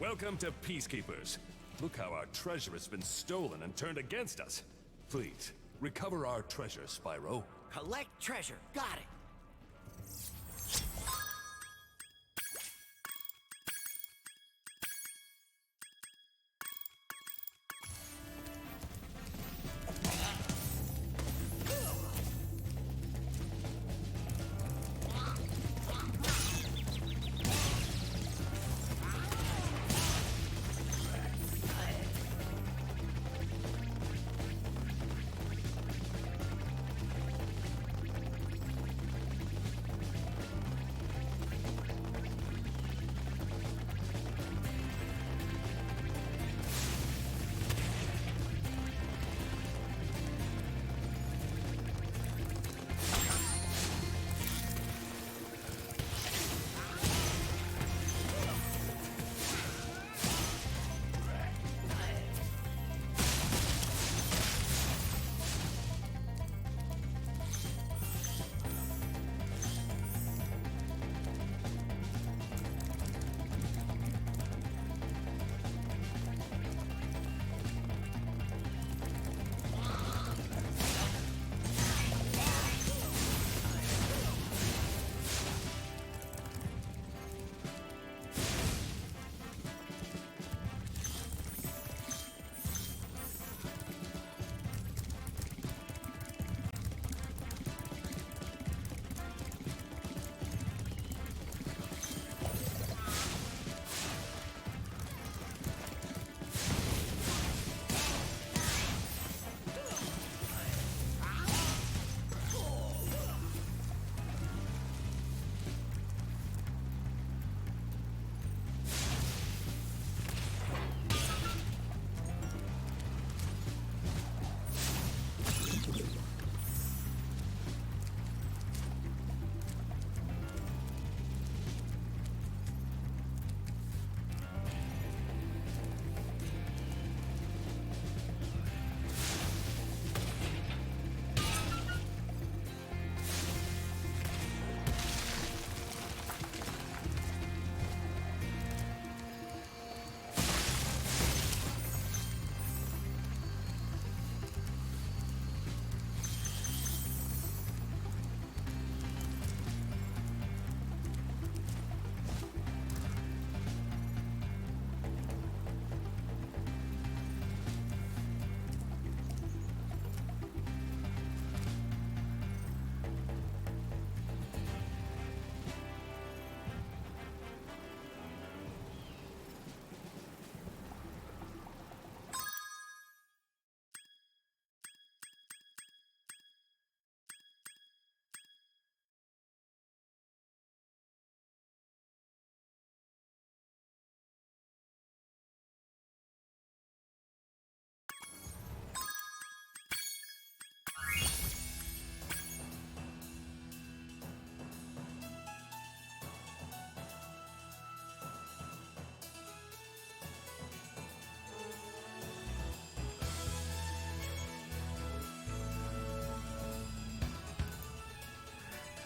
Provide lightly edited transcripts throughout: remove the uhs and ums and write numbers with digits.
Welcome to Peacekeepers. Look how our treasure has been stolen and turned against us. Please, recover our treasure, Spyro. Collect treasure. Got it.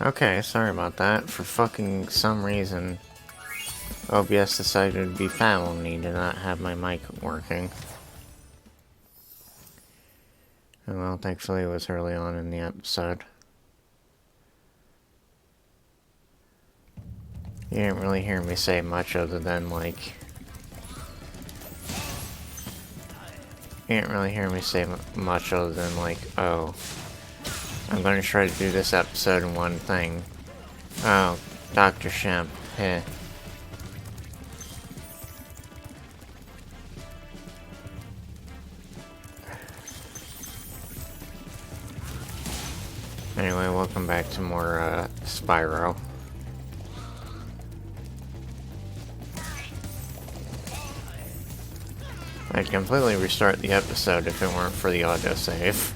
Okay, sorry about that. For fucking some reason, OBS decided to be foul on me to not have my mic working. Oh, well, thankfully it was early on in the episode. You didn't really hear me say much other than, like... You didn't really hear me say much other than, like, oh... I'm gonna try to do this episode in one thing. Oh, Dr. Shemp. Heh. Anyway, welcome back to more, Spyro. I'd completely restart the episode if it weren't for the autosave.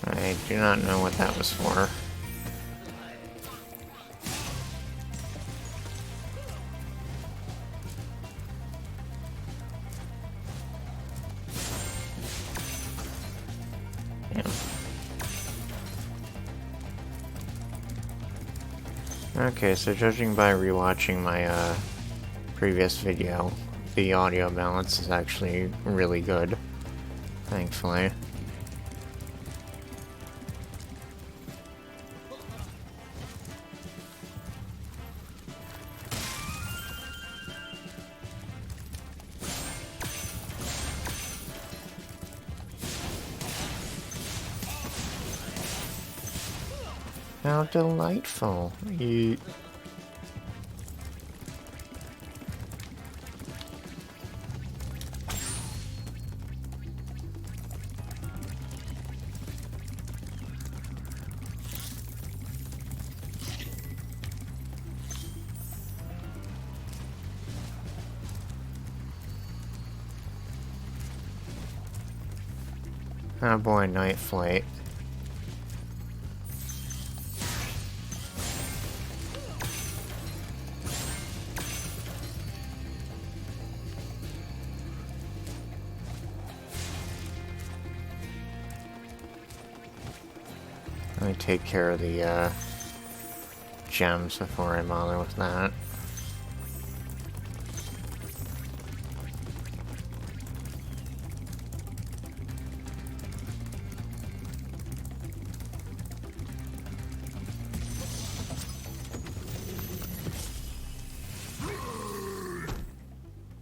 I do not know what that was for. Okay, so judging by rewatching my previous video, the audio balance is actually really good, thankfully. How delightful. You... Oh boy, night flight. Let me take care of the gems before I bother with that.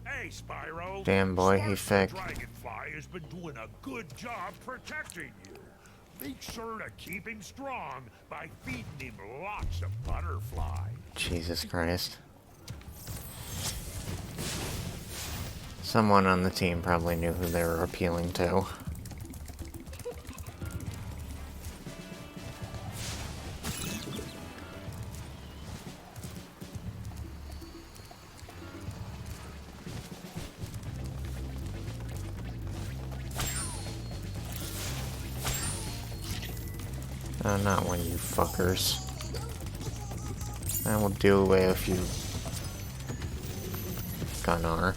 Hey, Spyro. Damn boy, he thick. Dragonfly has been doing a good job protecting you. Make sure to keep him strong by feeding him lots of butterfly. Jesus Christ. Someone on the team probably knew who they were appealing to. Not one, you fuckers. I will do away with you, Gunnar.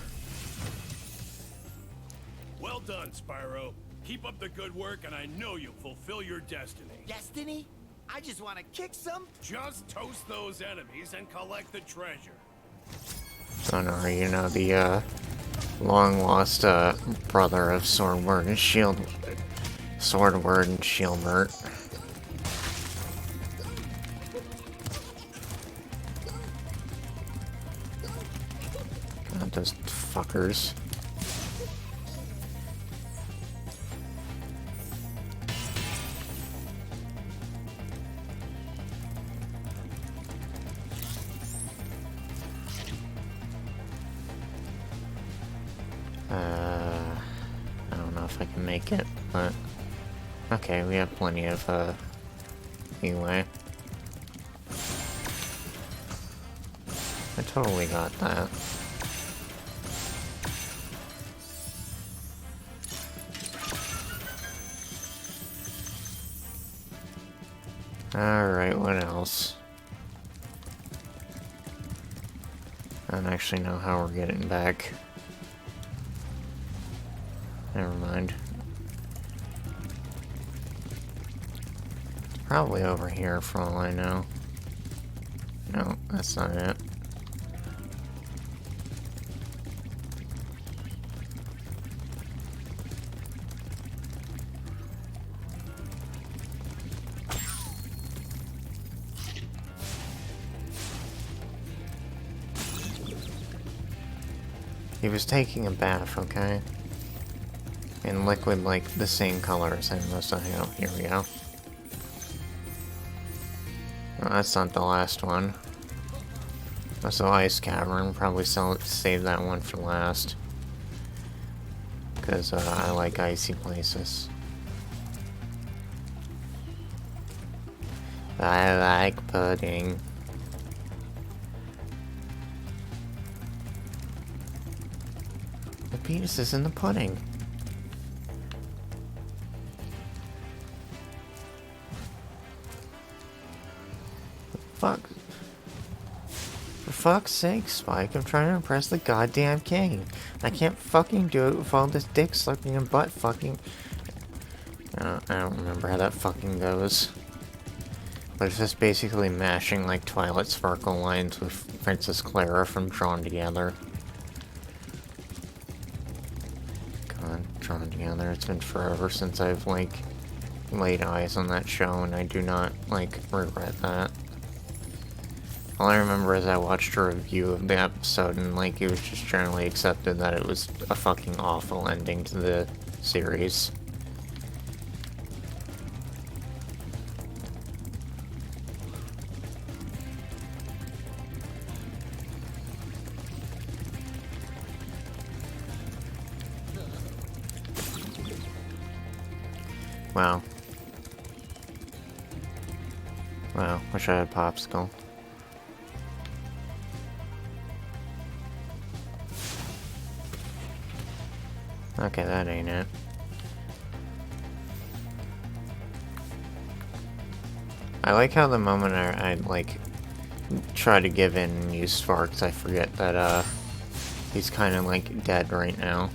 Well done, Spyro. Keep up the good work, and I know you'll fulfill your destiny. Destiny? I just want to kick some. Just toast those enemies and collect the treasure. Gunnar, you know, the, long-lost, brother of Swordward and Swordward and Shieldbert. God, those fuckers. I don't know if I can make it, but okay, we have plenty of leeway. I totally got that. Alright, what else? I don't actually know how we're getting back. Never mind. It's probably over here for all I know. No, that's not it. He was taking a bath, okay? In liquid, like, the same color as him. So, here we go. No, that's not the last one. That's the ice cavern. Probably save that one for last. Because, I like icy places. I like pudding. The penis is in the pudding. Fuck. For fuck's sake, Spike, I'm trying to impress the goddamn king. I can't fucking do it with all this dick sucking and butt fucking. I don't remember how that fucking goes. But it's just basically mashing like Twilight Sparkle lines with Princess Clara from Drawn Together. God, Drawn Together. It's been forever since I've like laid eyes on that show, and I do not like regret that. All I remember is I watched a review of the episode, and like it was just generally accepted that it was a fucking awful ending to the series. Wow. Wow, wish I had a popsicle. Okay, that ain't it. I like how the moment I like try to give in and use sparks, I forget that he's kind of like dead right now.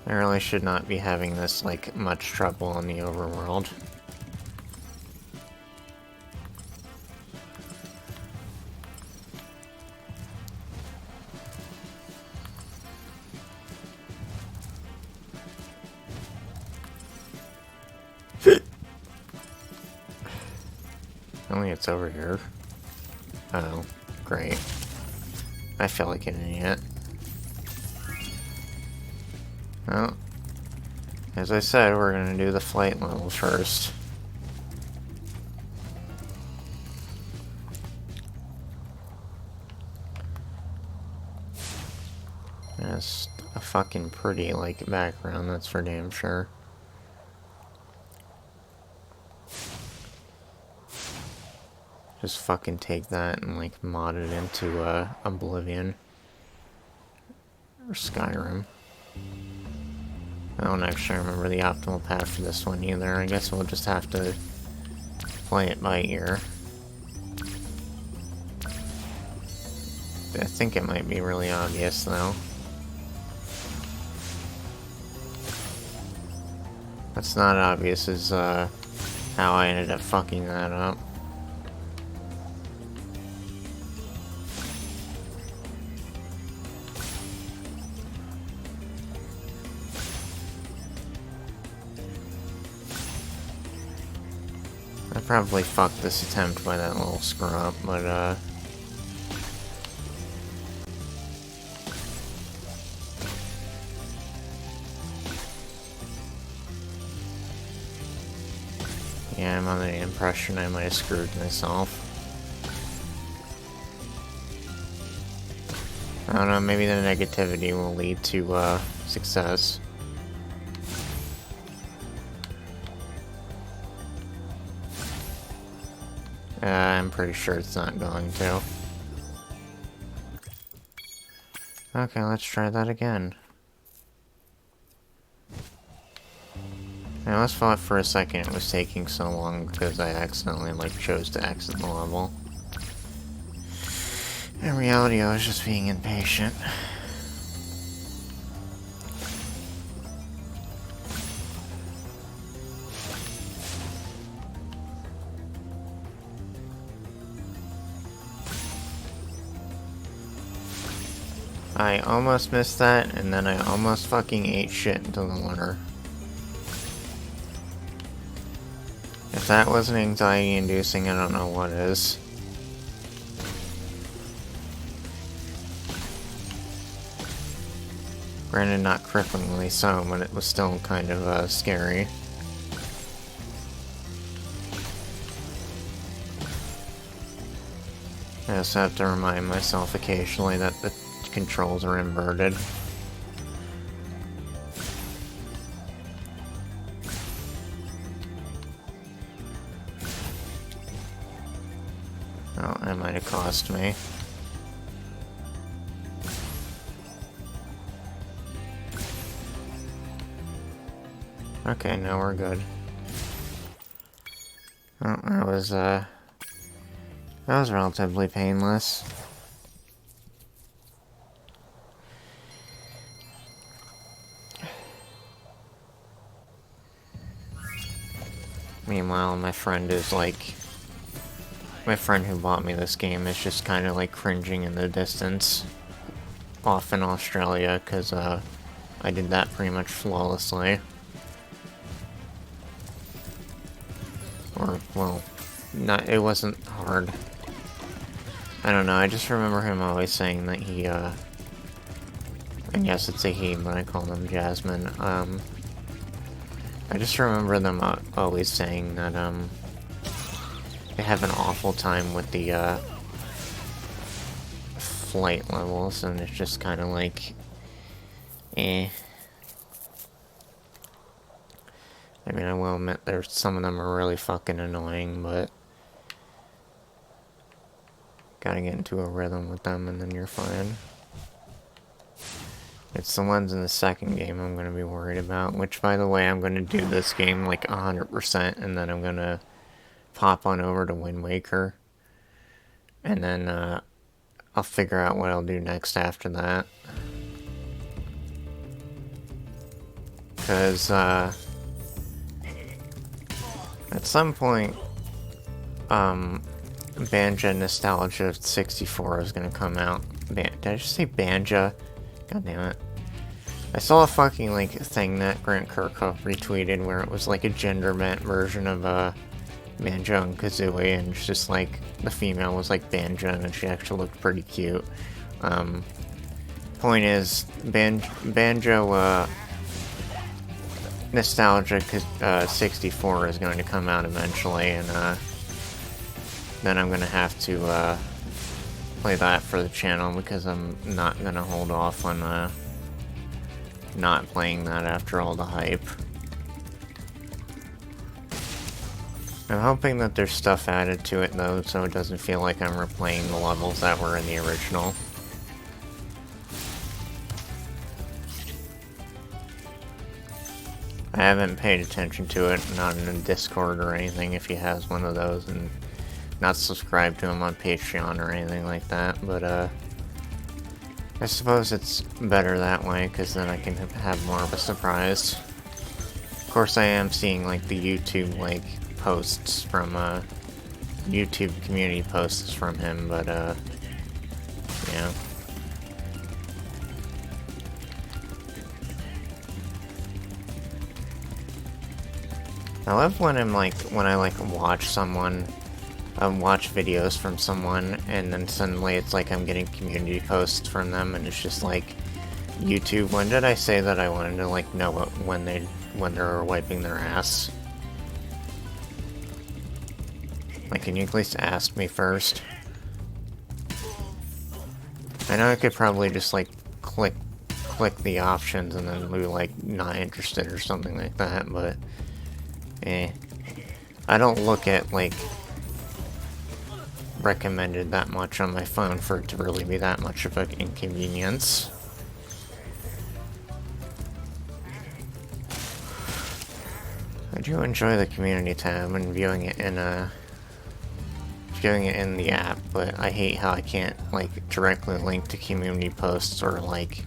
I really should not be having this like much trouble in the overworld. Only it's over here. Oh, great. I feel like an idiot. Well, as I said, we're gonna do the flight level first. That's a fucking pretty, like, background, that's for damn sure. Just fucking take that and, like, mod it into, Oblivion. Or Skyrim. I don't actually remember the optimal path for this one either. I guess we'll just have to play it by ear. I think it might be really obvious, though. What's not obvious is, how I ended up fucking that up. I probably fucked this attempt by that little screw up, but yeah, I'm under the impression I might have screwed myself. I don't know, maybe the negativity will lead to success. I'm pretty sure it's not going to. Okay, let's try that again. I almost thought for a second it was taking so long because I accidentally, like, chose to exit the level. In reality, I was just being impatient. I almost missed that, and then I almost fucking ate shit into the water. If that wasn't anxiety-inducing, I don't know what is. Granted, not cripplingly so, but it was still kind of, scary. I also have to remind myself occasionally that the controls are inverted. Oh, that might have cost me. Okay, now we're good. Oh, that was relatively painless. Meanwhile, my friend is like... My friend who bought me this game is just kind of like cringing in the distance. Off in Australia, because I did that pretty much flawlessly. Or, well, it wasn't hard. I don't know, I just remember him always saying that he, and yes, it's a he, but I call them Jasmine. I just remember them always saying that, they have an awful time with the, flight levels, and it's just kind of like, eh. I mean, I will admit there's some of them are really fucking annoying, but gotta get into a rhythm with them and then you're fine. It's the ones in the second game I'm gonna be worried about, which, by the way, I'm gonna do this game like 100%, and then I'm gonna pop on over to Wind Waker, and then I'll figure out what I'll do next after that. Because at some point, Banja Nostalgia 64 is gonna come out. Did I just say Banja? God damn it. I saw a fucking, like, thing that Grant Kirkhope retweeted where it was, like, a gender-bent version of, Banjo and Kazooie, and it's just, like, the female was, like, Banja, and she actually looked pretty cute. Point is, Banjo, Nostalgia 64 is going to come out eventually, and, then I'm gonna have to, play that for the channel, because I'm not gonna hold off on, not playing that after all the hype. I'm hoping that there's stuff added to it, though, so it doesn't feel like I'm replaying the levels that were in the original. I haven't paid attention to it, not in a Discord or anything, if he has one of those, and not subscribed to him on Patreon or anything like that, but, I suppose it's better that way, because then I can have more of a surprise. Of course, I am seeing, like, the YouTube, like, posts from, YouTube community posts from him, but, yeah. I love when I'm, like, when I, like, watch someone, watch videos from someone, and then suddenly it's like I'm getting community posts from them, and it's just like, YouTube, when did I say that I wanted to, like, know when they're wiping their ass? Like, can you at least ask me first? I know I could probably just, like, click the options and then be, like, not interested or something like that, but, eh. I don't look at, like, recommended that much on my phone for it to really be that much of an inconvenience. I do enjoy the community tab and viewing it in the app, but I hate how I can't, like, directly link to community posts or, like,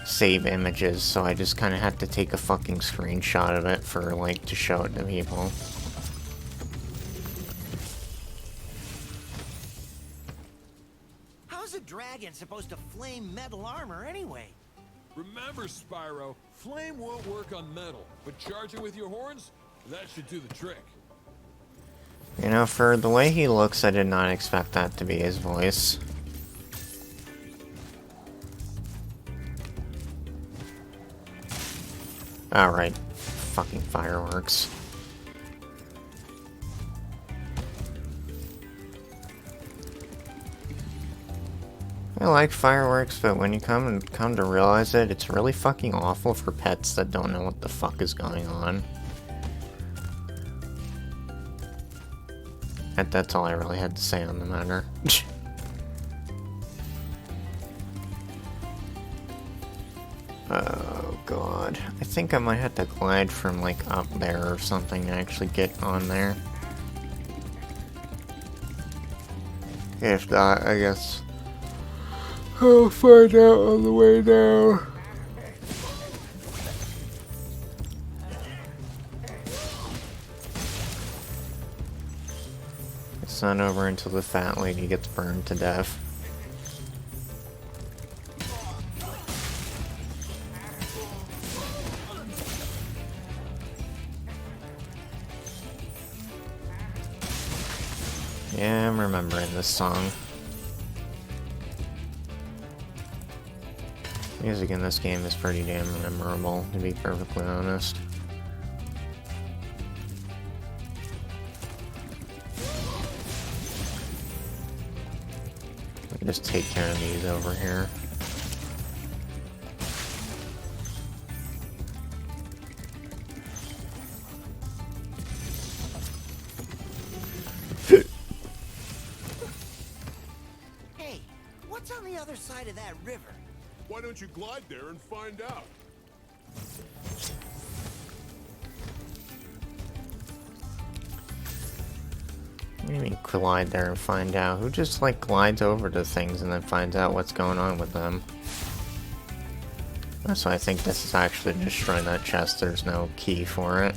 save images, so I just kind of have to take a fucking screenshot of it for, like, to show it to people. How's a dragon supposed to flame metal armor anyway? Remember, Spyro, flame won't work on metal, but charging with your horns, that should do the trick. You know, for the way he looks, I did not expect that to be his voice. Alright. Fucking fireworks. I like fireworks, but when you come to realize it, it's really fucking awful for pets that don't know what the fuck is going on. That's all I really had to say on the matter. Oh god. I think I might have to glide from, like, up there or something to actually get on there. If not, I guess I'll find out on the way down. It's not over until the fat lady gets burned to death. Yeah, I'm remembering this song. Music in this game is pretty damn memorable, to be perfectly honest. Just take care of these over here. Hey, what's on the other side of that river? Why don't you glide there and find out? What do you mean glide there and find out? Who just like glides over to things and then finds out what's going on with them? So I think this is actually destroying that chest. There's no key for it.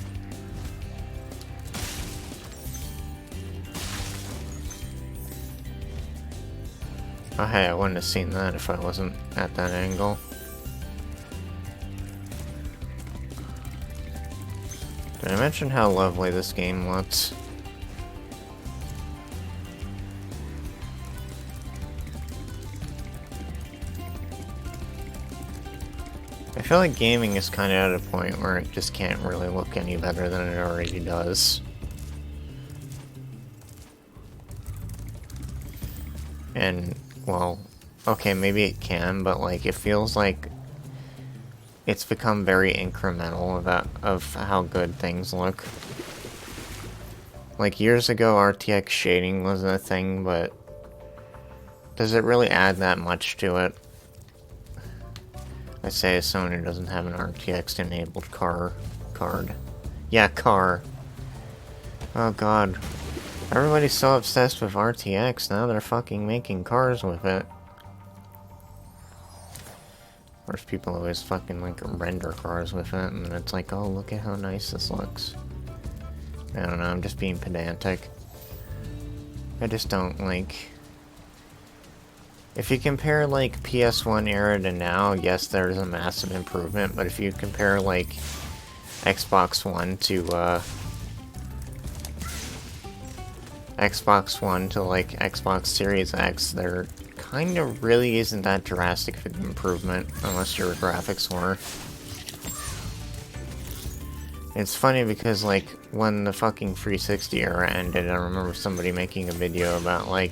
Oh hey, I wouldn't have seen that if I wasn't at that angle. Did I mention how lovely this game looks? I feel like gaming is kind of at a point where it just can't really look any better than it already does. And, well, okay, maybe it can, but like, it feels like it's become very incremental of how good things look. Like, years ago, RTX shading wasn't a thing, but does it really add that much to it? I say Sony doesn't have an RTX enabled card. Yeah, car. Oh god. Everybody's so obsessed with RTX, now they're fucking making cars with it. Of course, people always fucking like render cars with it, and then it's like, oh, look at how nice this looks. I don't know, I'm just being pedantic. I just don't like... If you compare, like, PS1 era to now, yes, there's a massive improvement, but if you compare, like, Xbox One to, like, Xbox Series X, there kind of really isn't that drastic of an improvement, unless your graphics were. It's funny because, like, when the fucking 360 era ended, I remember somebody making a video about, like,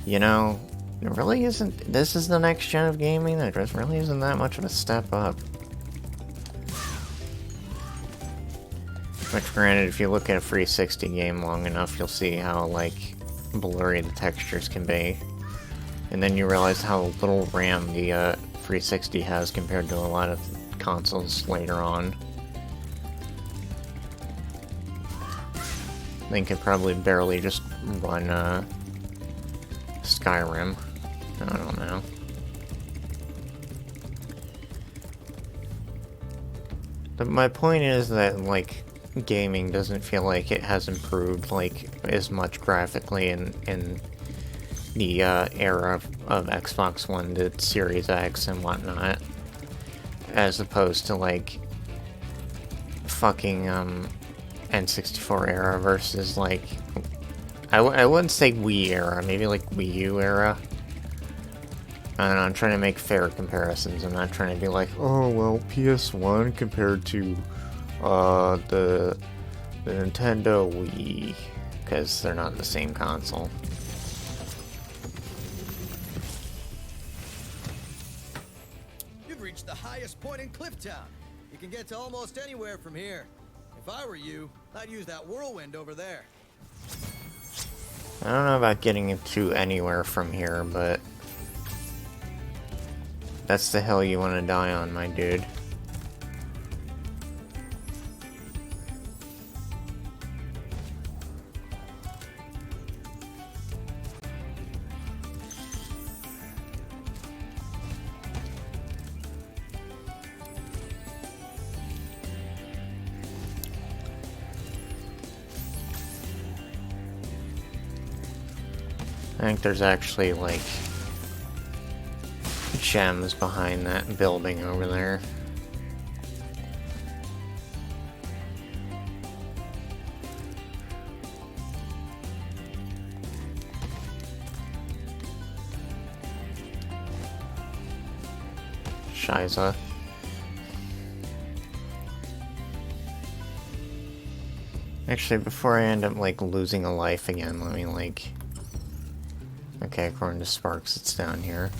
you know... It really isn't. This is the next gen of gaming. There just really isn't that much of a step up. Which, granted, if you look at a 360 game long enough, you'll see how, like, blurry the textures can be. And then you realize how little RAM the 360 has compared to a lot of consoles later on. They could probably barely just run Skyrim. I don't know. But my point is that, like, gaming doesn't feel like it has improved, like, as much graphically in the era of Xbox One to Series X and whatnot, as opposed to, like, fucking N64 era versus, like, I wouldn't say Wii era, maybe like Wii U era. And I'm trying to make fair comparisons. I'm not trying to be like, oh well, PS1 compared to the Nintendo Wii, because they're not the same console. You've reached the highest point in Clifftown. You can get to almost anywhere from here. If I were you, I'd use that whirlwind over there. I don't know about getting to anywhere from here, but that's the hill you want to die on, my dude. I think there's actually, like, gems behind that building over there. Shiza. Actually, before I end up, like, losing a life again, let me, like... Okay, according to Sparks, it's down here.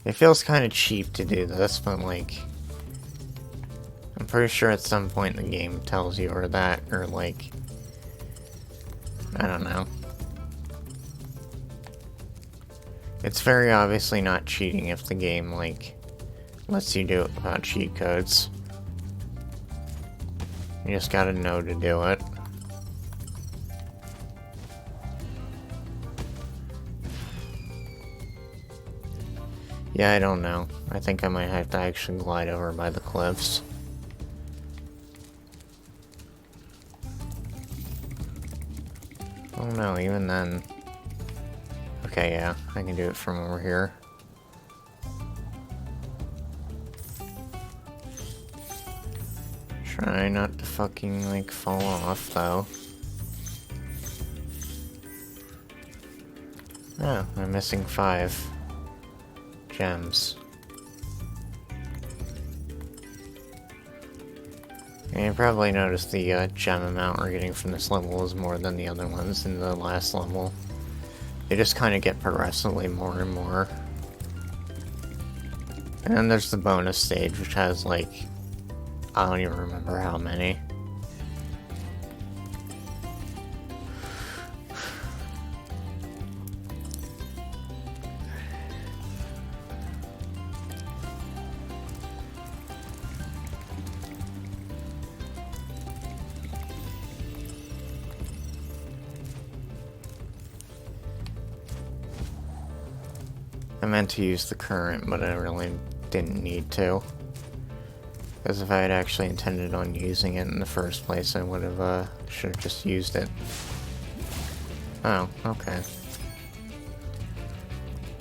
It feels kind of cheap to do this, but, like... I'm pretty sure at some point the game tells you, or that, or, like... I don't know. It's very obviously not cheating if the game, like... lets you do it without cheat codes. You just gotta know to do it. Yeah, I don't know. I think I might have to actually glide over by the cliffs. Oh no, even then... Okay, yeah, I can do it from over here. Try not to fucking, like, fall off, though. Oh, I'm missing 5 gems. And you probably noticed the gem amount we're getting from this level is more than the other ones in the last level. They just kind of get progressively more and more. And then there's the bonus stage, which has, like, I don't even remember how many. I meant to use the current, but I really didn't need to. Because if I had actually intended on using it in the first place, I would have, should have just used it. Oh, okay.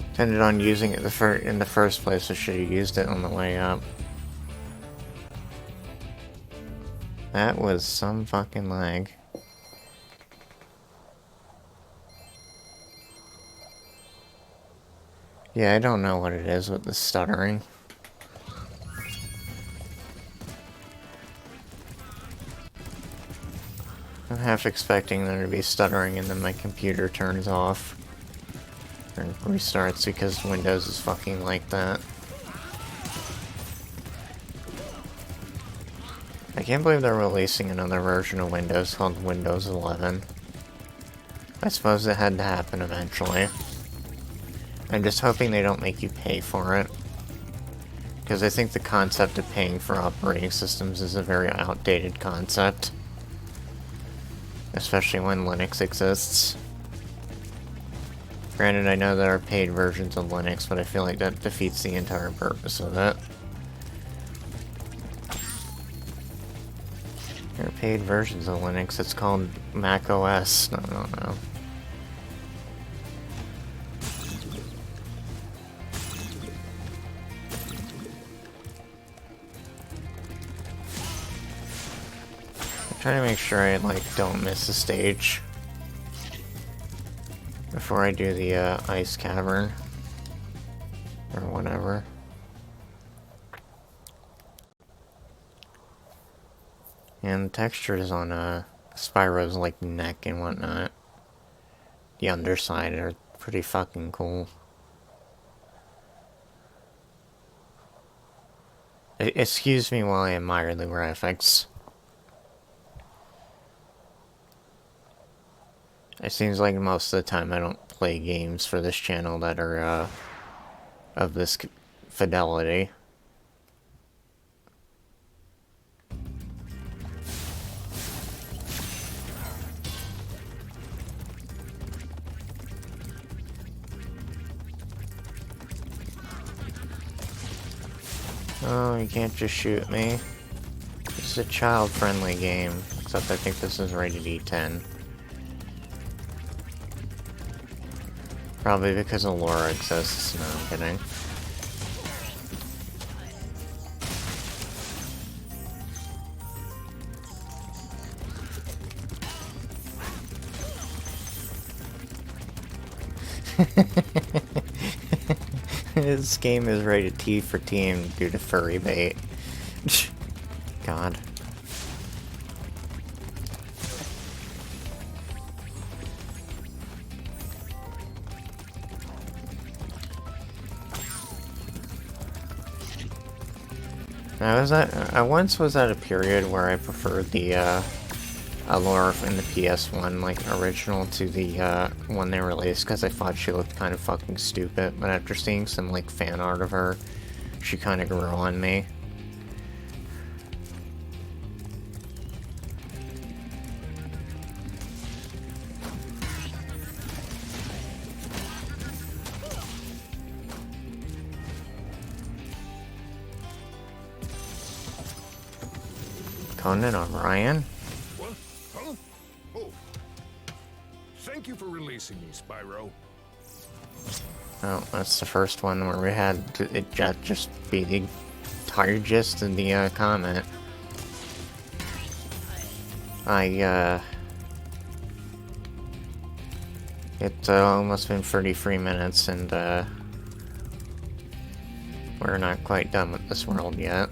Intended on using it in the first place, I should have used it on the way up. That was some fucking lag. Yeah, I don't know what it is with the stuttering. I'm half expecting there to be stuttering and then my computer turns off. Or restarts because Windows is fucking like that. I can't believe they're releasing another version of Windows called Windows 11. I suppose it had to happen eventually. I'm just hoping they don't make you pay for it. Because I think the concept of paying for operating systems is a very outdated concept. Especially when Linux exists. Granted, I know there are paid versions of Linux, but I feel like that defeats the entire purpose of it. There are paid versions of Linux, it's called Mac OS. No, no, no. Trying to make sure I, like, don't miss a stage before I do the, ice cavern, or whatever. And the textures on, Spyro's, like, neck and whatnot, the underside, are pretty fucking cool. Excuse me while I admire the graphics. It seems like most of the time I don't play games for this channel that are, of this fidelity. Oh, you can't just shoot me. Just is a child-friendly game, except I think this is rated E10. Probably because Allura exists. No, I'm kidding. This game is rated T for teen due to furry bait. God. I once was at a period where I preferred the Allura in the PS1 like original to the one they released because I thought she looked kind of fucking stupid, but after seeing some like fan art of her, she kind of grew on me. Conan O'Brien? What? Huh? Oh. Thank you for releasing me, Spyro. Oh, that's the first one where we had it just be the entire gist of the comment. It's almost been 33 minutes and we're not quite done with this world yet.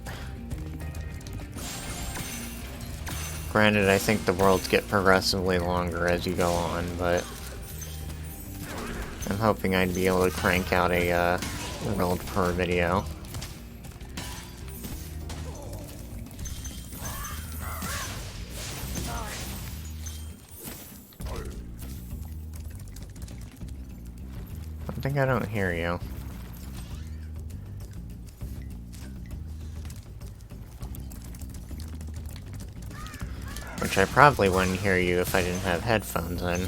Granted, I think the worlds get progressively longer as you go on, but I'm hoping I'd be able to crank out a world per video. I think I don't hear you. Which I probably wouldn't hear you if I didn't have headphones in.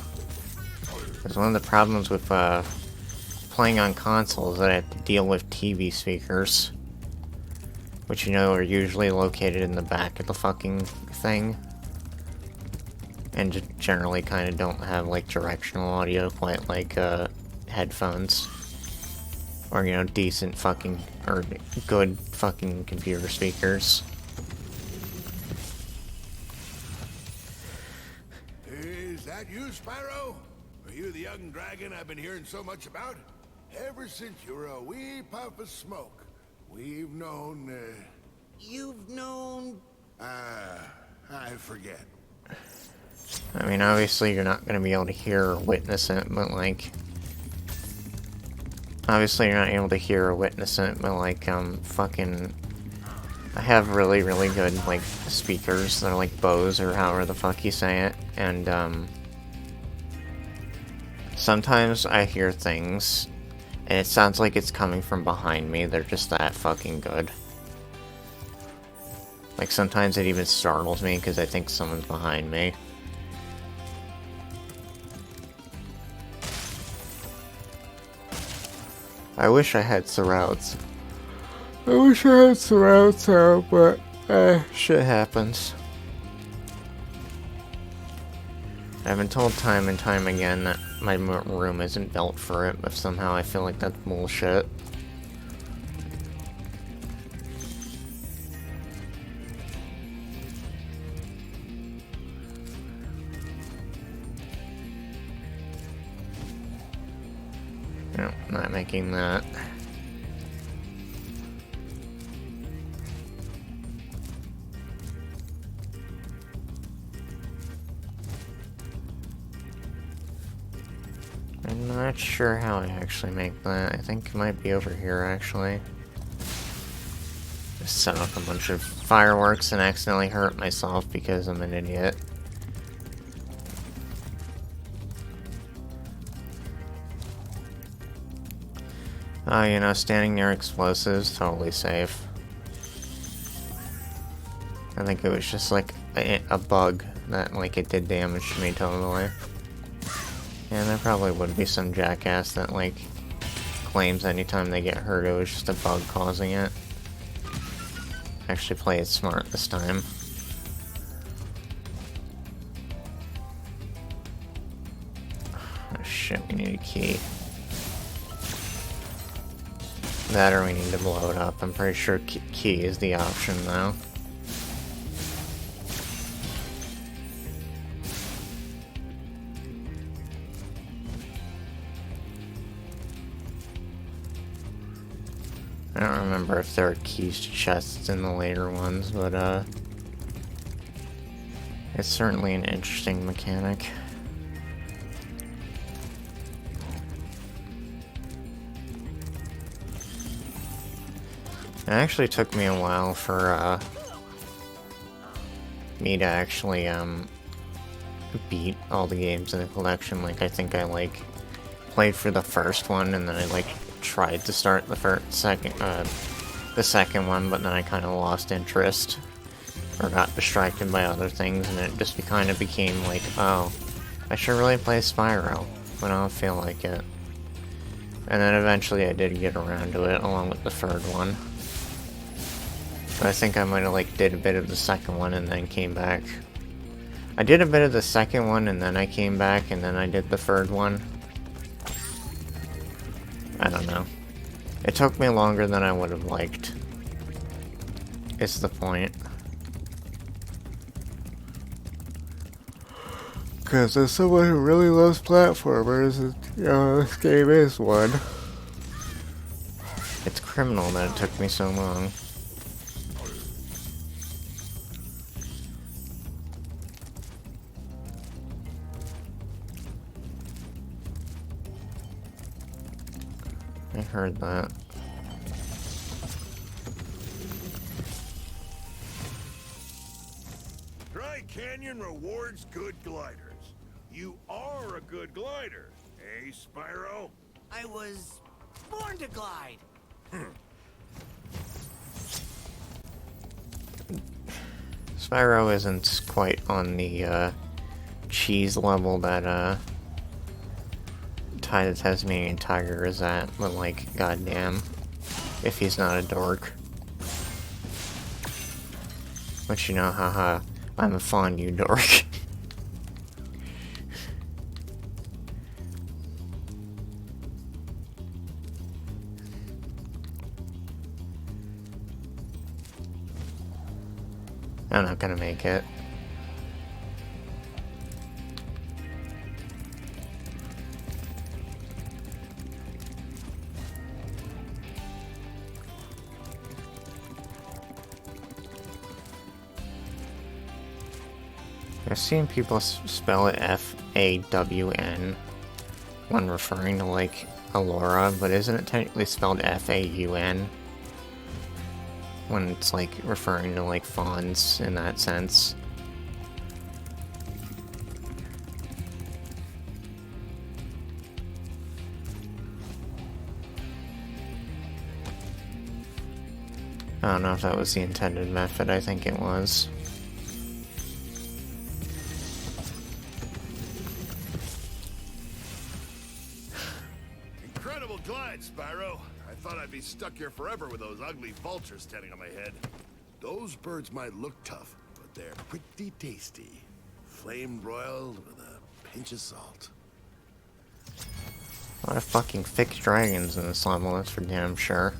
Because one of the problems with playing on consoles is that I have to deal with TV speakers. Which you know are usually located in the back of the fucking thing. And just generally kind of don't have like directional audio quite like headphones. Or, you know, decent fucking, or good fucking computer speakers. Is that you, Spyro? Are you the young dragon I've been hearing so much about? Ever since you were a wee puff of smoke, we've known, You've known... I forget. I mean, obviously you're not going to be able to hear or witness it, but like... Obviously you're not able to hear or witness it, but like, fucking... I have really, really good, like, speakers. They're like Bose, or however the fuck you say it, and, sometimes I hear things, and it sounds like it's coming from behind me. They're just that fucking good. Like, sometimes it even startles me, because I think someone's behind me. I wish I had surrounds. I wish I had surround sound, but shit happens. I've been told time and time again that my room isn't built for it, but somehow I feel like that's bullshit. No, not making that. I'm not sure how I actually make that. I think it might be over here, actually. Just set off a bunch of fireworks and accidentally hurt myself because I'm an idiot. Oh, you know, standing near explosives, totally safe. I think it was just like a bug that, like, it did damage to me totally. Yeah, there probably would be some jackass that, like, claims anytime they get hurt it was just a bug causing it. Actually play it smart this time. shit, we need a key. That or we need to blow it up. I'm pretty sure key is the option though. I don't remember if there are keys to chests in the later ones, but it's certainly an interesting mechanic. It actually took me a while for me to actually beat all the games in the collection. Like, I think I like played for the first one and then I like tried to start the second one, but then I kind of lost interest or got distracted by other things, and it just kind of became like, oh, I should really play Spyro when I don't feel like it. And then eventually I did get around to it along with the third one. But I think I might have like did a bit of the second one and then came back. I did a bit of the second one and then I came back and then I did the third one. I don't know. It took me longer than I would have liked. It's the point. Because as someone who really loves platformers, you know, this game is one. It's criminal that it took me so long. I heard that. Dry Canyon rewards good gliders. You are a good glider, eh, Spyro? I was born to glide. Spyro isn't quite on the cheese level that Ty the Tasmanian Tiger is at, but like, goddamn, if he's not a dork. But you know, haha, I'm a fondue dork. I'm not gonna make it. I've seen people spell it F-A-W-N when referring to, like, Allura, but isn't it technically spelled F-A-U-N? When it's, like, referring to, like, fawns in that sense. I don't know if that was the intended method, I think it was. Incredible glide, Spyro. I thought I'd be stuck here forever with those ugly vultures standing on my head. Those birds might look tough, but they're pretty tasty. Flame broiled with a pinch of salt. A lot of fucking fixed dragons in this level, that's for damn sure.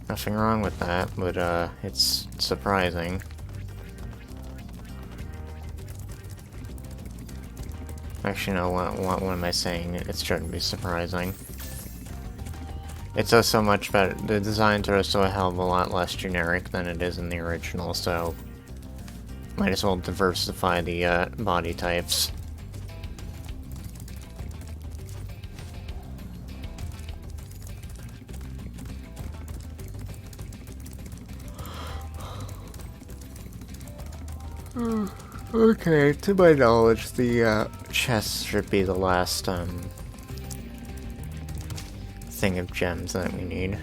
Nothing wrong with that, but it's surprising. Actually, no, what am I saying? It shouldn't be surprising. It's just so much better. The designs are so a hell of a lot less generic than it is in the original, so might as well diversify the body types. Okay, to my knowledge, the chest should be the last thing of gems that we need.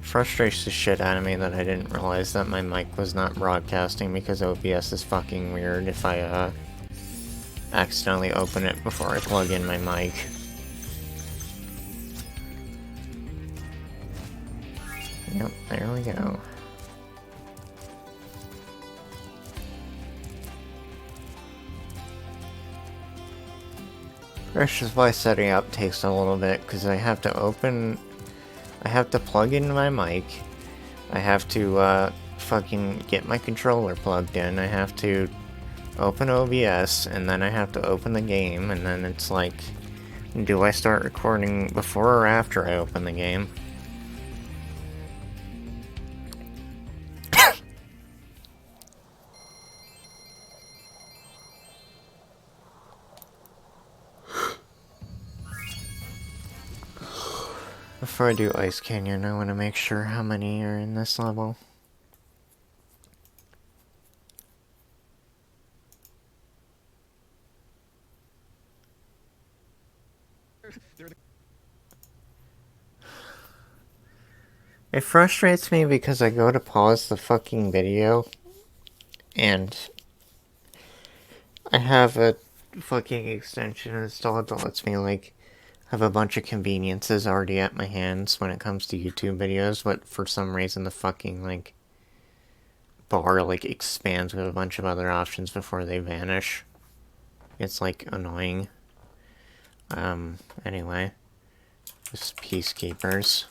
Frustrates the shit out of me that I didn't realize that my mic was not broadcasting because OBS is fucking weird if I accidentally open it before I plug in my mic. Yep, there we go. That's just why setting up takes a little bit, because I have to plug in my mic, I have to fucking get my controller plugged in, I have to open OBS, and then I have to open the game, and then it's like, do I start recording before or after I open the game? Before I do Ice Canyon, I want to make sure how many are in this level. It frustrates me because I go to pause the fucking video and I have a fucking extension installed that lets me like have a bunch of conveniences already at my hands when it comes to YouTube videos, but for some reason the fucking like bar like expands with a bunch of other options before they vanish. It's like annoying. Anyway, just Peacekeepers.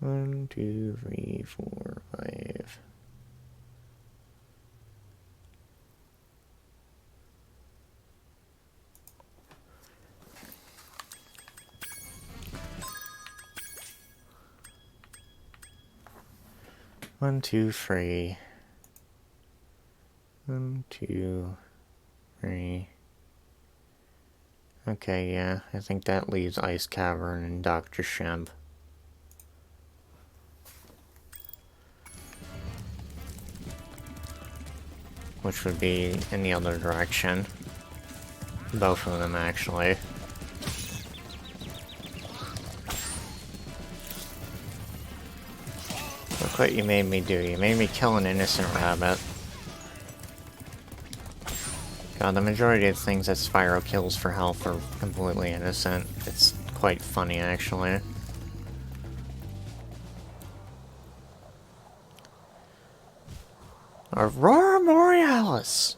One, two, three, four, five. One, two, three. One, two, three. Okay, yeah, I think that leaves Ice Cavern and Dr. Shemp. Which would be in the other direction. Both of them, actually. Look what you made me do. You made me kill an innocent rabbit. God, the majority of things that Spyro kills for health are completely innocent. It's quite funny, actually. Aurora Borealis!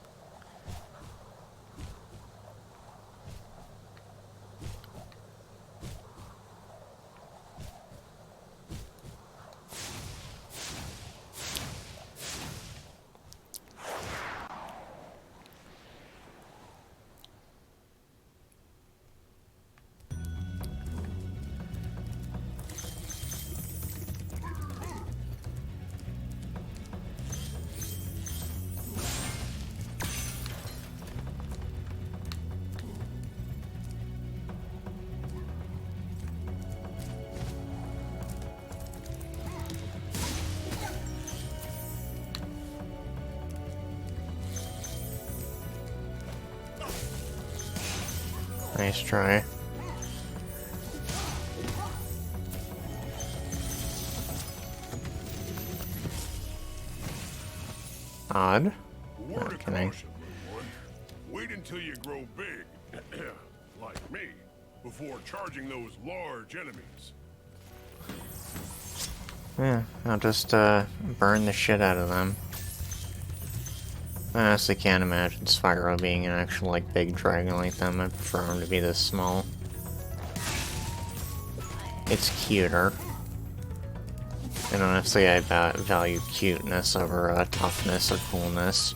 Nice try. Odd. Word of Can I? caution, little one. Wait until you grow big, like me, before charging those large enemies. Yeah, I'll just burn the shit out of them. I honestly can't imagine Spyro being an actual, like, big dragon like them. I prefer him to be this small. It's cuter. And honestly, I value cuteness over toughness or coolness.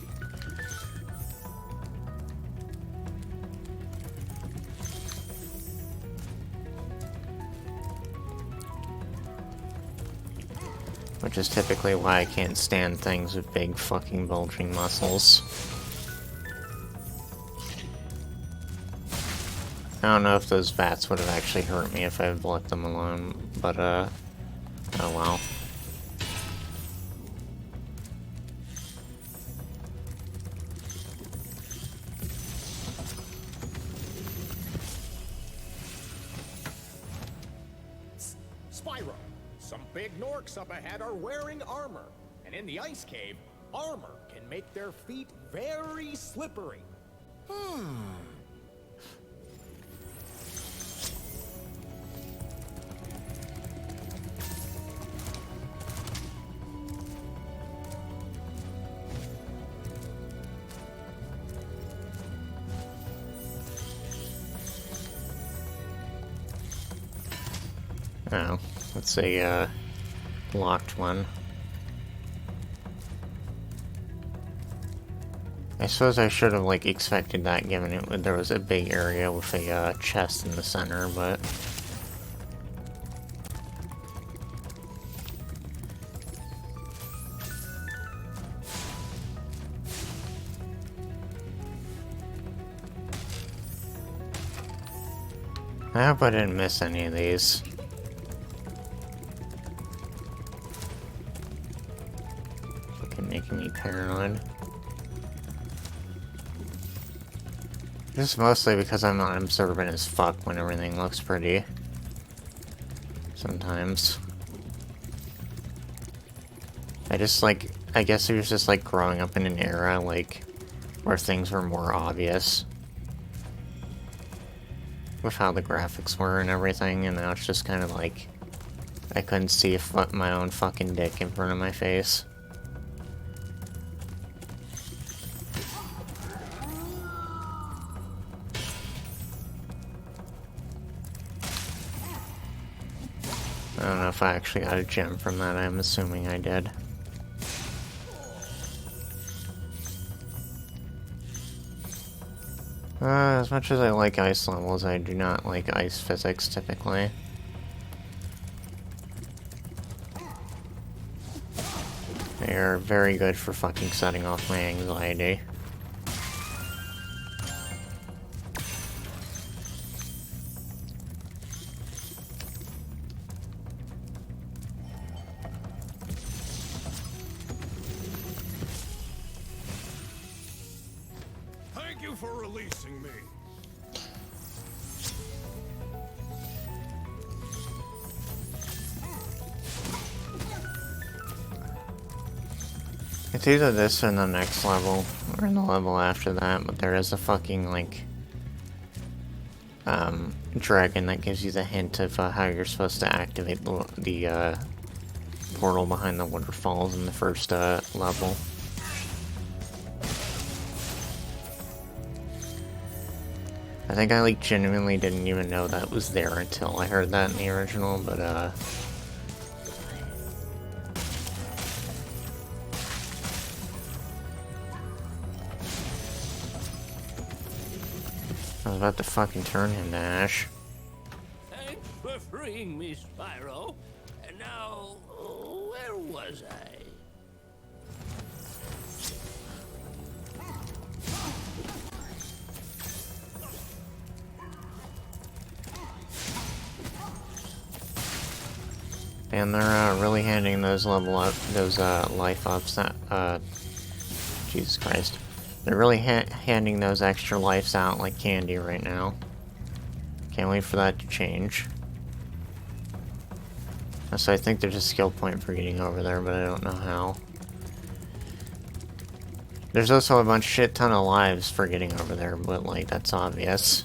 Which is typically why I can't stand things with big fucking bulging muscles. I don't know if those bats would have actually hurt me if I had left them alone, but oh well. Spyro, some big Norks up ahead are wearing armor, and in the ice cave, armor can make their feet very slippery. Oh, that's a locked one. I suppose I should have like expected that, given it there was a big area with a chest in the center, but I hope I didn't miss any of these. Fucking making me paranoid. This is mostly because I'm not observant as fuck when everything looks pretty. Sometimes. I guess it was just like growing up in an era like where things were more obvious with how the graphics were and everything, and now it's just kind of like I couldn't see my own fucking dick in front of my face. I don't know if I actually got a gem from that. I'm assuming I did. As much as I like ice levels, I do not like ice physics typically. They are very good for fucking setting off my anxiety. Thank you for releasing me. It's either this or in the next level, or in the level after that, but there is a fucking, like, dragon that gives you the hint of how you're supposed to activate the portal behind the waterfalls in the first level. I think I, like, genuinely didn't even know that was there until I heard that in the original, but, I was about to fucking turn him to ash. Thanks for freeing me, Spyro. And now, where was I? And they're really handing those life ups that, Jesus Christ. They're really handing those extra lives out like candy right now. Can't wait for that to change. So I think there's a skill point for getting over there, but I don't know how. There's also a shit ton of lives for getting over there, but like, that's obvious.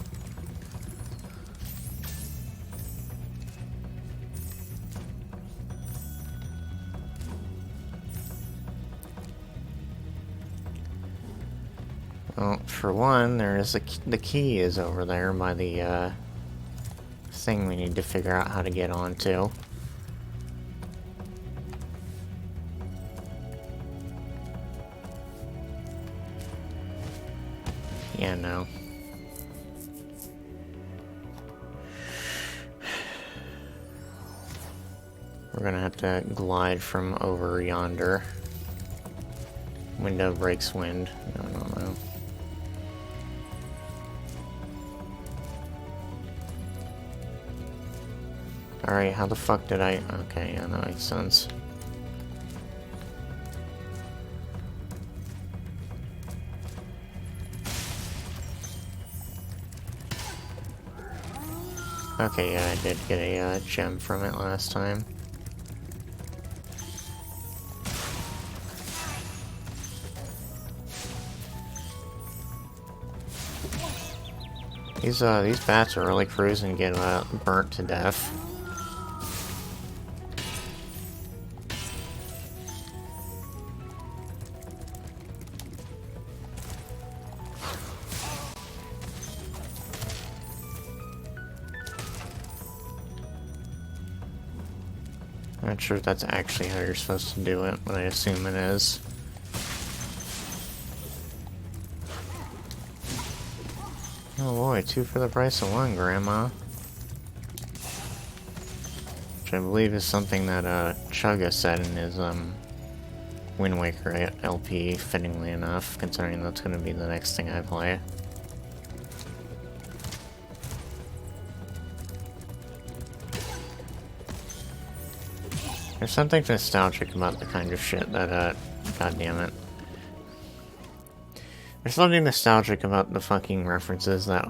Well, for one, there is the key is over there by the thing we need to figure out how to get onto. Yeah, no. We're gonna have to glide from over yonder. Window breaks wind. No. Alright, how the fuck did I... Okay, yeah, that makes sense. Okay, yeah, I did get a gem from it last time. These bats are really cruising, getting burnt to death. Not sure if that's actually how you're supposed to do it, but I assume it is. Oh boy, 2 for the price of 1, Grandma. Which I believe is something that Chugga said in his Wind Waker LP, fittingly enough, considering that's going to be the next thing I play. There's something nostalgic about the kind of shit that, god damn it. There's something nostalgic about the fucking references that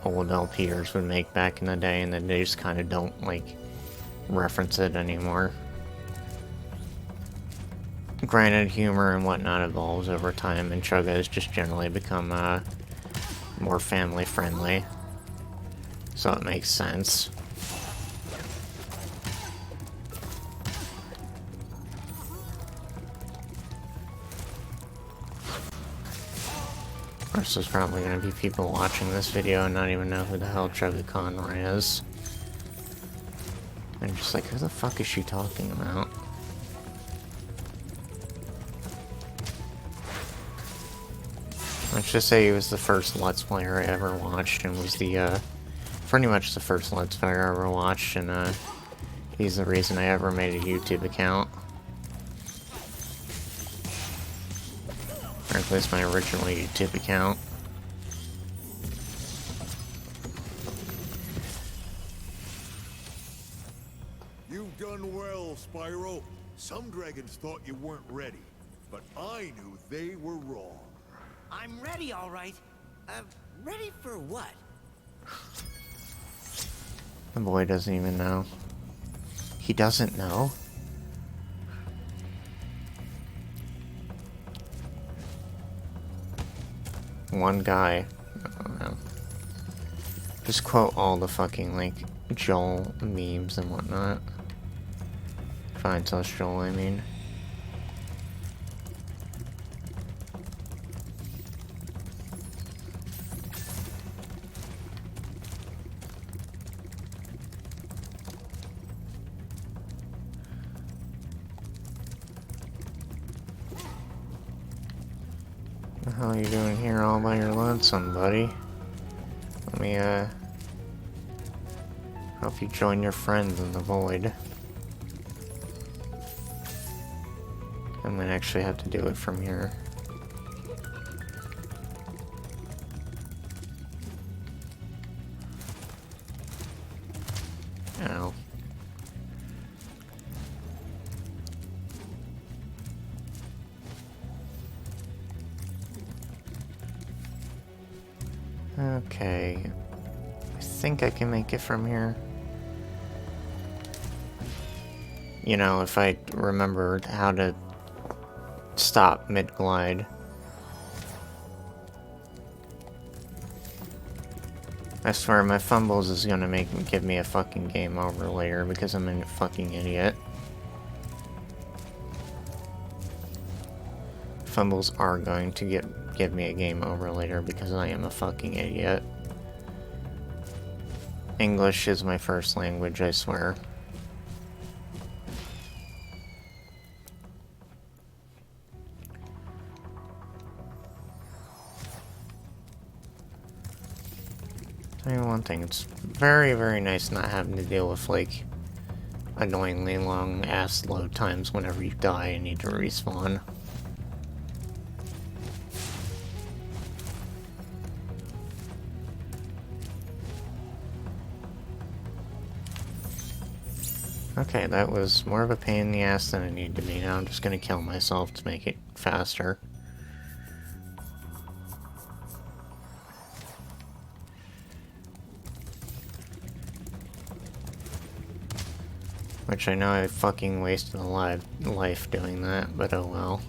old LPers would make back in the day, and then they just kind of don't, like, reference it anymore. Granted, humor and whatnot evolves over time, and Chugga has just generally become, more family-friendly. So it makes sense. Of course, there's probably going to be people watching this video and not even know who the hell Chugga Conroy is. And just like, who the fuck is she talking about? Let's just say he was the first Let's Player I ever watched, and was the, pretty much the first Let's Player I ever watched, and, he's the reason I ever made a YouTube account. Or at least my original YouTube account. You've done well, Spyro. Some dragons thought you weren't ready, but I knew they were wrong. I'm ready, all right. Ready for what? The boy doesn't even know. He doesn't know? One guy. I don't know. Just quote all the fucking, like, Joel memes and whatnot. Fine, so it's Joel, I mean. What the hell are you doing here all by your lonesome, buddy? Let me, help you join your friends in the void. I might actually have to do it from here. Ow. Okay. I think I can make it from here. You know, if I remembered how to stop mid-glide. I swear my fumbles is gonna give me a fucking game over later because I'm a fucking idiot. Fumbles are going to give me a game over later because I am a fucking idiot. English is my first language, I swear. Tell you one thing, it's very, very nice not having to deal with, like, annoyingly long ass load times whenever you die and need to respawn. Okay, that was more of a pain in the ass than it needed to be. Now I'm just gonna kill myself to make it faster. Which I know I fucking wasted a life doing that, but oh well.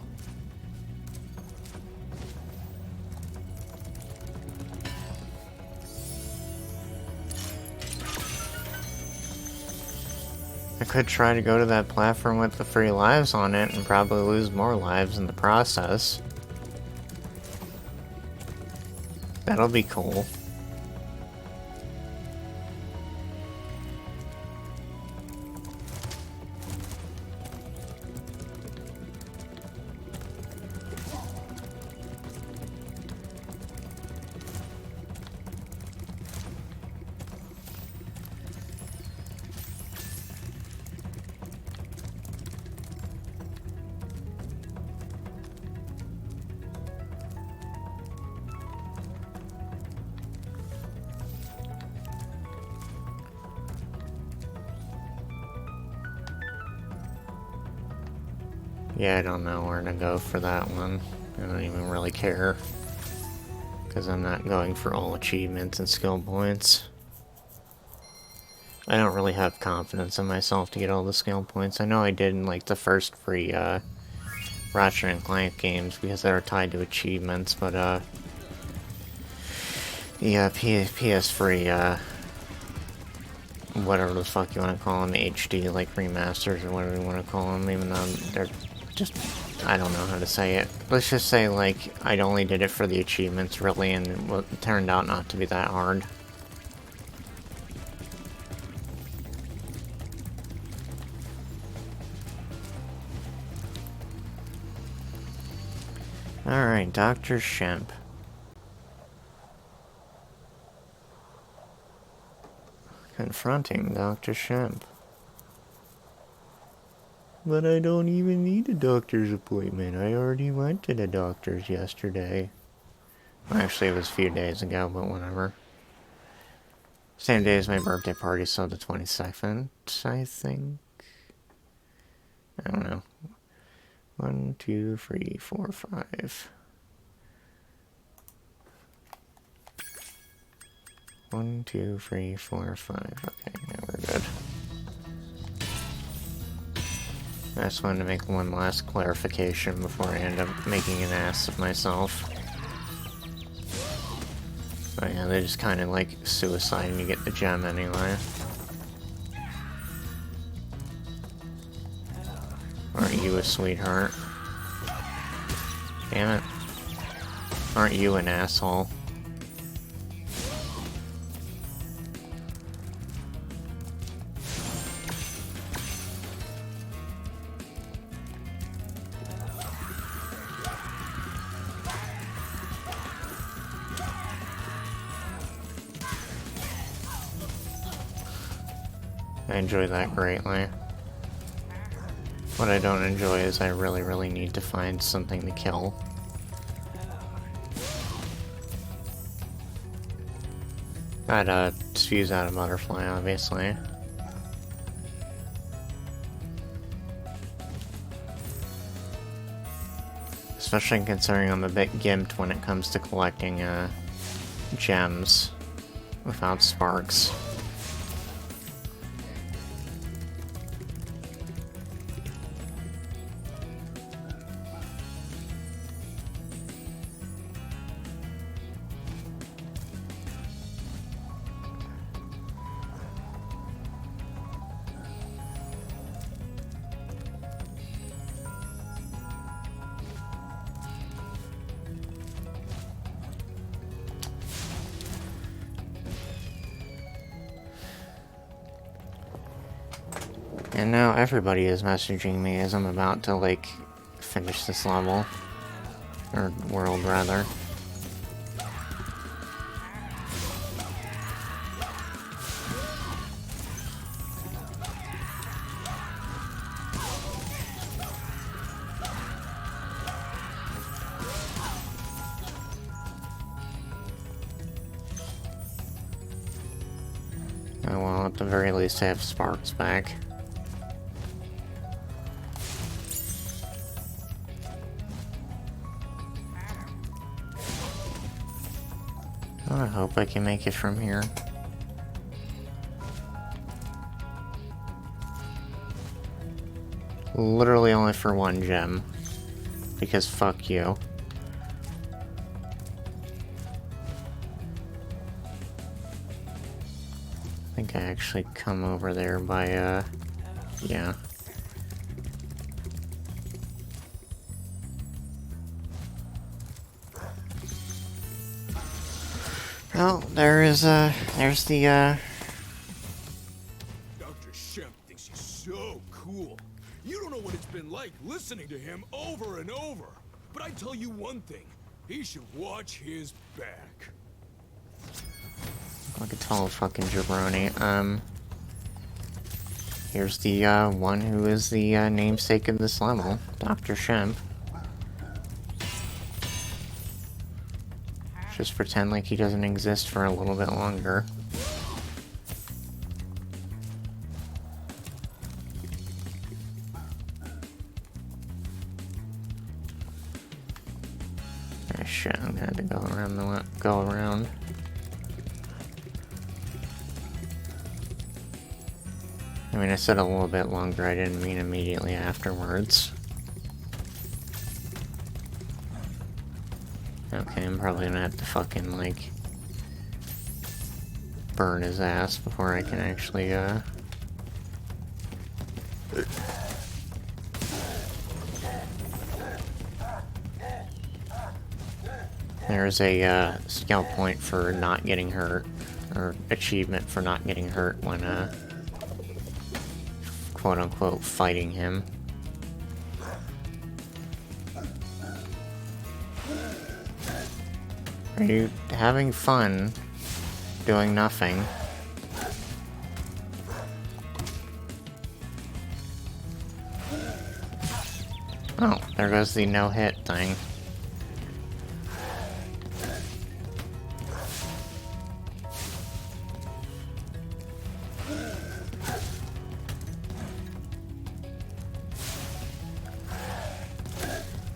I could try to go to that platform with the free lives on it and probably lose more lives in the process. That'll be cool. Yeah, I don't know where to go for that one. I don't even really care. Because I'm not going for all achievements and skill points. I don't really have confidence in myself to get all the skill points. I know I did in like the first free Ratchet and Clank games because they were tied to achievements, but the PS free whatever the fuck you want to call them, HD, like remasters or whatever you want to call them, even though they're just, I don't know how to say it. Let's just say, like, I only did it for the achievements, really, and it turned out not to be that hard. Alright, Dr. Shemp. Confronting Dr. Shemp. But I don't even need a doctor's appointment. I already went to the doctor's yesterday. Well, actually, it was a few days ago, but whatever. Same day as my birthday party, so the 22nd, I think. I don't know. 1, 2, 3, 4, 5. 1, 2, 3, 4, 5. Okay, now we're good. I just wanted to make one last clarification before I end up making an ass of myself. Oh yeah, they just kind of like suicide and you get the gem anyway. Aren't you a sweetheart? Damn it. Aren't you an asshole? I enjoy that greatly. What I don't enjoy is I really need to find something to kill. I'd fuse out a butterfly, obviously. Especially considering I'm a bit gimped when it comes to collecting gems without sparks. And now everybody is messaging me as I'm about to, like, finish this level. Or world, rather. Oh, well, at the very least I have sparks back. I hope I can make it from here. Literally only for one gem. Because fuck you. I think I actually come over there by, yeah. Well, there's the, Dr. Shemp thinks he's so cool. You don't know what it's been like listening to him over and over. But I tell you one thing, he should watch his back. like a tall fucking jabroni. Here's the, one who is the, namesake of this level, Dr. Shemp. Just pretend like he doesn't exist for a little bit longer. Ah, shit, I'm gonna have to go around the go around. I mean, I said a little bit longer, I didn't mean immediately afterwards. Okay, I'm probably gonna have to fucking, like, burn his ass before I can actually, There's a, skill point for not getting hurt, or achievement for not getting hurt when, quote-unquote, fighting him. Are you having fun doing nothing? Oh, there goes the no-hit thing.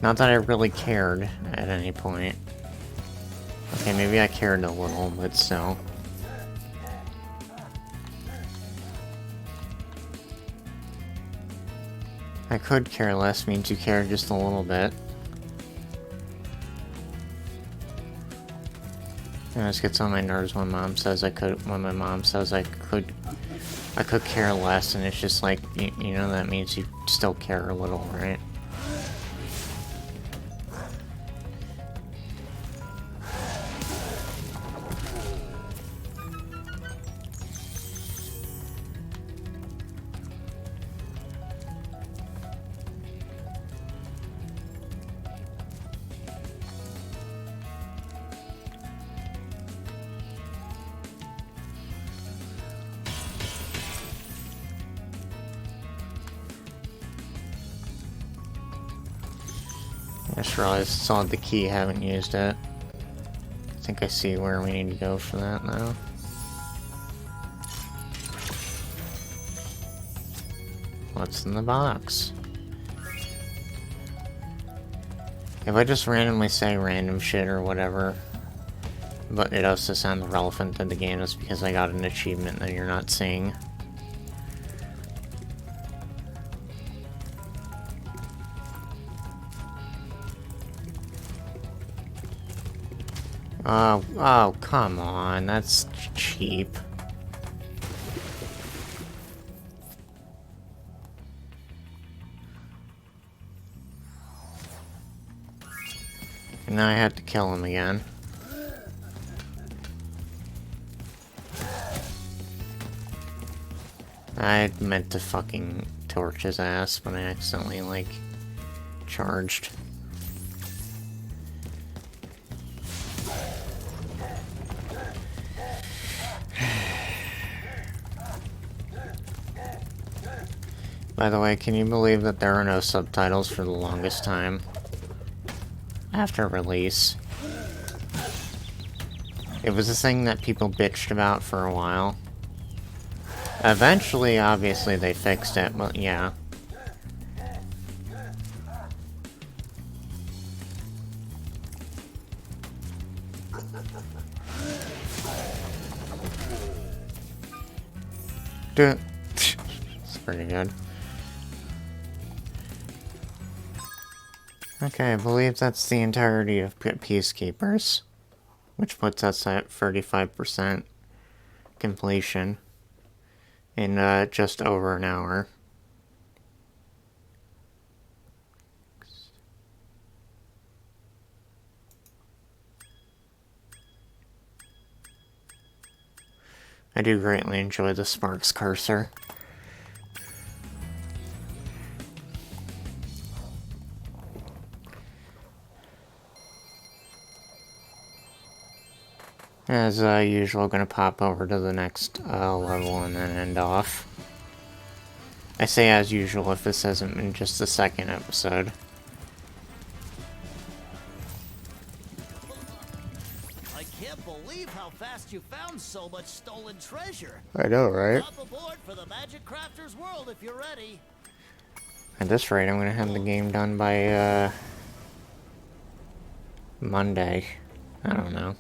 Not that I really cared at any point. Okay, maybe I cared a little, but still. I could care less means you care just a little bit. It just gets on my nerves when mom says I could, when my mom says I could care less, and it's just like, you know, that means you still care a little, right? I just realized I saw the key, haven't used it. I think I see where we need to go for that now. What's in the box? If I just randomly say random shit or whatever, but it also sounds relevant to the game, it's because I got an achievement that you're not seeing. Oh, come on, that's cheap. And now I have to kill him again. I meant to fucking torch his ass, but I accidentally, like, charged. By the way, can you believe that there are no subtitles for the longest time? After release. It was a thing that people bitched about for a while. Eventually, obviously, they fixed it, but yeah. Dude. It's pretty good. Okay, I believe that's the entirety of Peacekeepers, which puts us at 35% completion in just over an hour. I do greatly enjoy the Sparks cursor. As usual, gonna pop over to the next level and then end off. I say as usual if this hasn't been just the second episode. I can't believe how fast you found so much stolen treasure. I know, right? Hop aboard for the Magic Crafter's world if you're ready. At this rate, I'm gonna have the game done by Monday. I don't know.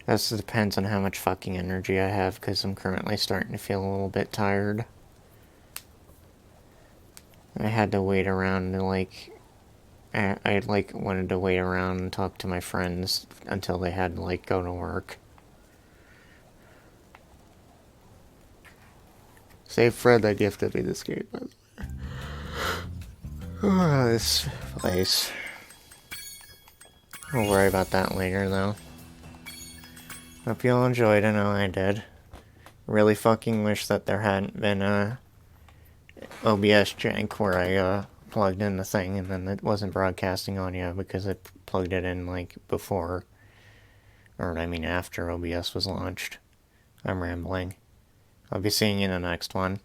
This depends on how much fucking energy I have, because I'm currently starting to feel a little bit tired. I had to wait around and, like... I wanted to wait around and talk to my friends until they had to, like, go to work. Save Fred that gifted me this game, by the way. Oh, this place. We'll worry about that later, though. Hope you all enjoyed. I know I did. Really fucking wish that there hadn't been a OBS jank where I plugged in the thing and then it wasn't broadcasting audio because I plugged it in like before, or I mean after OBS was launched. I'm rambling. I'll be seeing you in the next one.